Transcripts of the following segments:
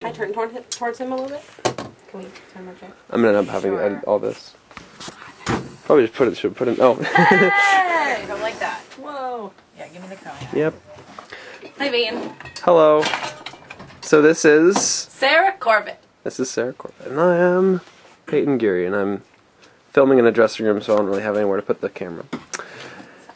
I turn towards him a little bit. Can we turn our chair? I'm gonna end up having to edit all this. Probably just should put in. Oh. Hey! I don't like that. Whoa. Yeah, give me the cone. Yep. Hi, Van. Hello. So this is Sarah Corbett. This is Sarah Corbett, and I am Peyton Geary, and I'm filming in a dressing room, so I don't really have anywhere to put the camera.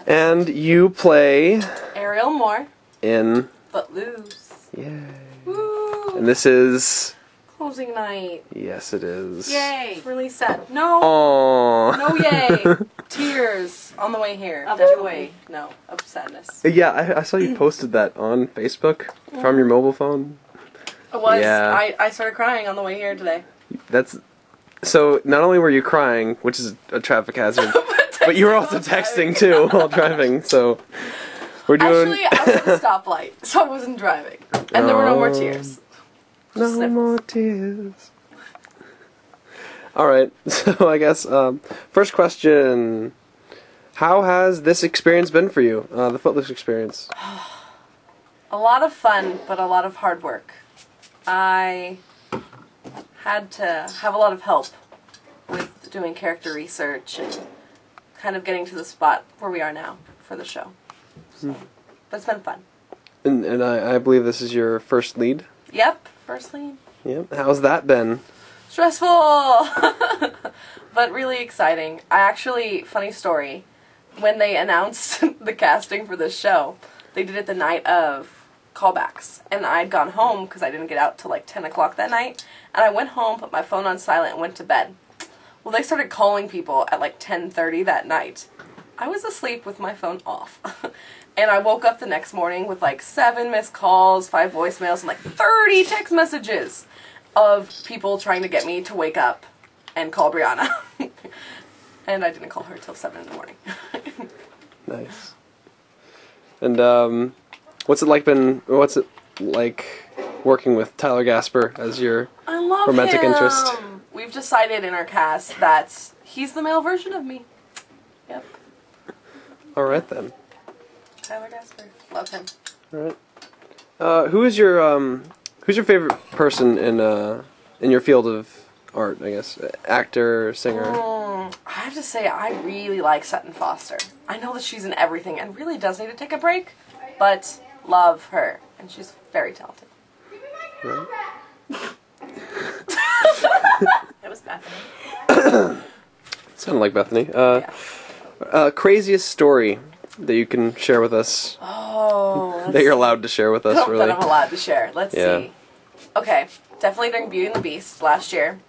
And you play Ariel Moore in Footloose. Yay. Woo! And this is Closing night. yes, it is. Yay! Really sad. No. Aww. No yay. Tears on the way here. Of joy. No, of sadness. Yeah, I saw you posted that on Facebook from your mobile phone. It was. Yeah. I started crying on the way here today. That's so. Not only were you crying, which is a traffic hazard, but you were also texting too while driving. So we're doing. Actually, I was at a stoplight, so I wasn't driving, and there were no more tears. No more tears. All right. So I guess first question: how has this experience been for you? The Footloose experience. A lot of fun, but a lot of hard work. I had to have a lot of help with doing character research and kind of getting to the spot where we are now for the show. So, but it's been fun. And I believe this is your first lead. Yep, first lead. Yep. How's that been? Stressful! But really exciting. I actually, funny story, when they announced the casting for this show, they did it the night of callbacks, and I'd gone home because I didn't get out till like 10 o'clock that night, and I went home, put my phone on silent, and went to bed. Well, they started calling people at like 10:30 that night. I was asleep with my phone off, and I woke up the next morning with like 7 missed calls, 5 voicemails, and like 30 text messages of people trying to get me to wake up and call Brianna. And I didn't call her till 7 in the morning. Nice. And what's it like working with Tyler Gasper as your I love romantic him. interest? We've decided in our cast that he's the male version of me. Yep. All right then. Tyler Gasper. Love him. All right. Who's your favorite person in your field of art? I guess actor, singer. I have to say I really like Sutton Foster. I know that she's in everything and really does need to take a break, but love her, and she's very talented. Right. That was Bethany. Sounded like Bethany. Craziest story that you can share with us. Oh. That you're allowed to share with us, really. That I'm allowed to share. Let's see. Okay, definitely during Beauty and the Beast last year,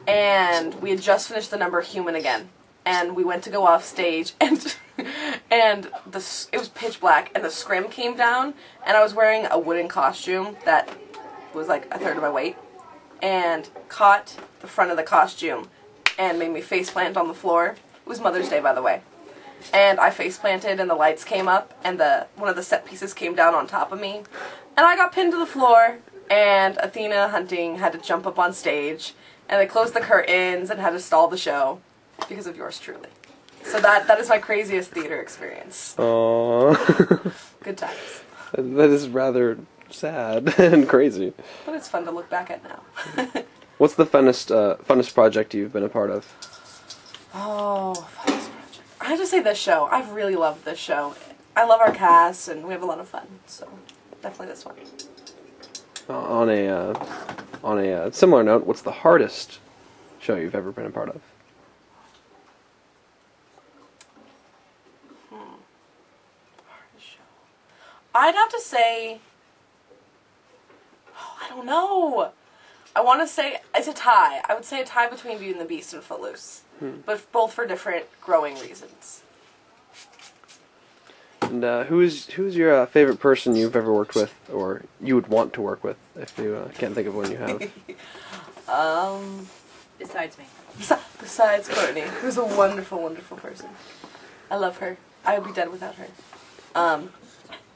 and we had just finished the number Human Again, and we went to go off stage, and it was pitch black, and the scrim came down, and I was wearing a wooden costume that was like a third of my weight, and caught the front of the costume and made me face plant on the floor. It was Mother's Day, by the way. And I face planted, and the lights came up, and one of the set pieces came down on top of me, and I got pinned to the floor, and Athena Hunting had to jump up on stage, and they closed the curtains and had to stall the show because of yours truly. So that is my craziest theater experience. Aww. Good times. That is rather sad and crazy. But it's fun to look back at now. What's the funnest project you've been a part of? Oh, funnest project. I have to say this show. I've really loved this show. I love our cast, and we have a lot of fun. So definitely this one. On a similar note, what's the hardest show you've ever been a part of? Hardest show. I'd have to say, I don't know. I want to say it's a tie. I would say a tie between Beauty and the Beast and Footloose, but both for different growing reasons. And who's your favorite person you've ever worked with, or you would want to work with, if you can't think of one you have? Besides me. Besides Courtney, who's a wonderful, wonderful person. I love her. I would be dead without her.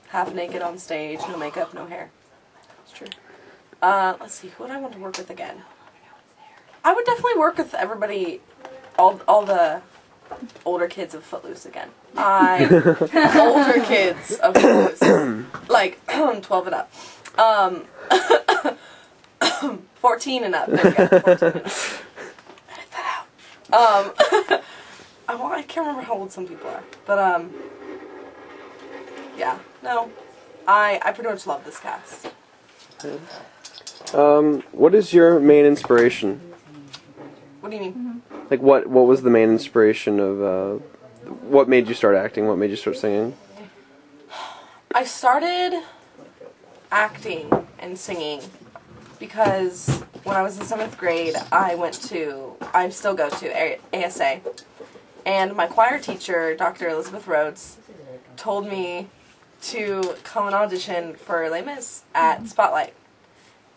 Half naked on stage, no makeup, no hair. It's true. Let's see, who would I want to work with again? I would definitely work with everybody, all the older kids of Footloose again. Older kids of Footloose. Like, 12 and up. 14 and up. There we go. 14 and up. Edit that out. I can't remember how old some people are, but yeah, no, I pretty much love this cast. What is your main inspiration? What do you mean? Like, what was the main inspiration of, what made you start acting? What made you start singing? I started acting and singing because when I was in 7th grade, I still go to ASA, and my choir teacher, Dr. Elizabeth Rhodes, told me to come and audition for Les Mis at Spotlight.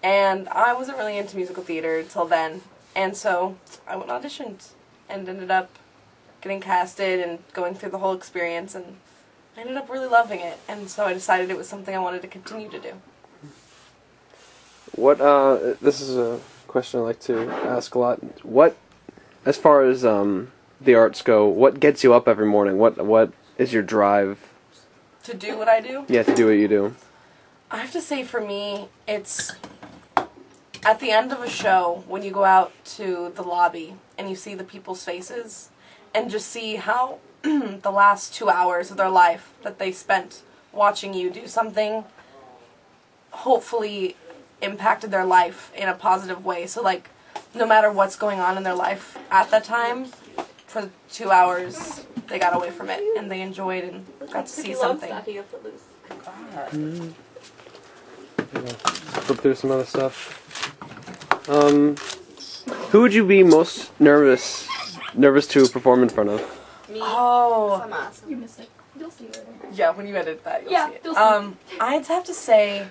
And I wasn't really into musical theater until then, and so I went and auditioned and ended up getting casted and going through the whole experience, and I ended up really loving it, and so I decided it was something I wanted to continue to do. This is a question I like to ask a lot. As far as the arts go, what gets you up every morning? What is your drive? To do what I do? Yeah, to do what you do. I have to say, for me, it's at the end of a show when you go out to the lobby and you see the people's faces and just see how the last 2 hours of their life that they spent watching you do something hopefully impacted their life in a positive way. So, like, no matter what's going on in their life at that time, for 2 hours, they got away from it and they enjoyed and got to see something. Flip through some other stuff. Who would you be most nervous to perform in front of? Me. Oh. I'm awesome. You missed it. You'll see it. Yeah, when you edit that, you'll see it. You'll see I'd have to say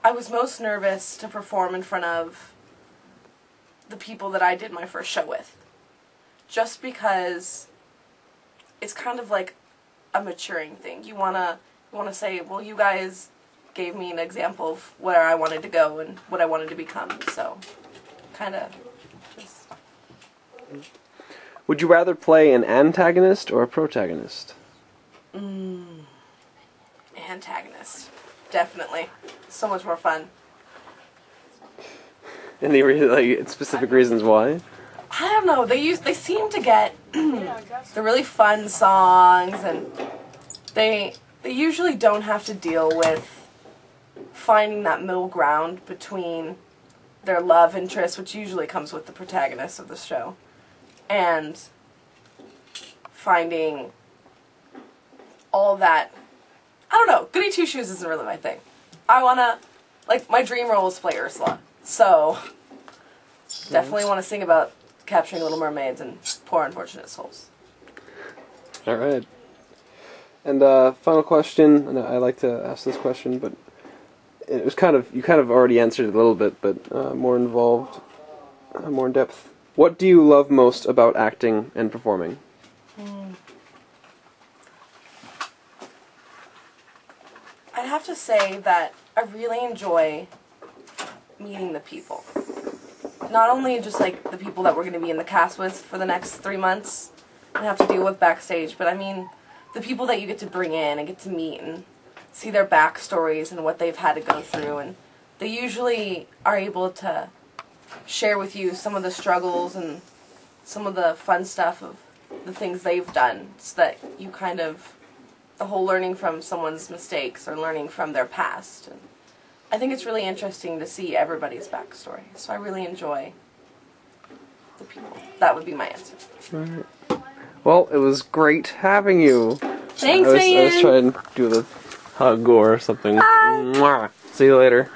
I was most nervous to perform in front of the people that I did my first show with. Just because it's kind of like a maturing thing. You wanna say, well, you guys gave me an example of where I wanted to go and what I wanted to become. So, kind of just... Would you rather play an antagonist or a protagonist? Antagonist. Definitely. So much more fun. Any specific reasons why? I don't know. They seem to get the really fun songs, and they usually don't have to deal with finding that middle ground between their love interest, which usually comes with the protagonist of the show, and finding all that. I don't know. Goody Two Shoes isn't really my thing. My dream role is to play Ursula. So, definitely want to sing about capturing little mermaids and poor unfortunate souls. Alright. And final question, and I like to ask this question, but it was you kind of already answered it a little bit, but more involved, more in depth. What do you love most about acting and performing? I'd have to say that I really enjoy meeting the people. Not only just like the people that we're going to be in the cast with for the next 3 months and have to deal with backstage, but I mean the people that you get to bring in and get to meet and see their backstories and what they've had to go through, and they usually are able to share with you some of the struggles and some of the fun stuff of the things they've done, so that you kind of, the whole learning from someone's mistakes or learning from their past. And I think it's really interesting to see everybody's backstory, so I really enjoy the people. That would be my answer. Right. Well, it was great having you. Thanks, I man. was trying to do the hug or something. Bye. Mwah. See you later.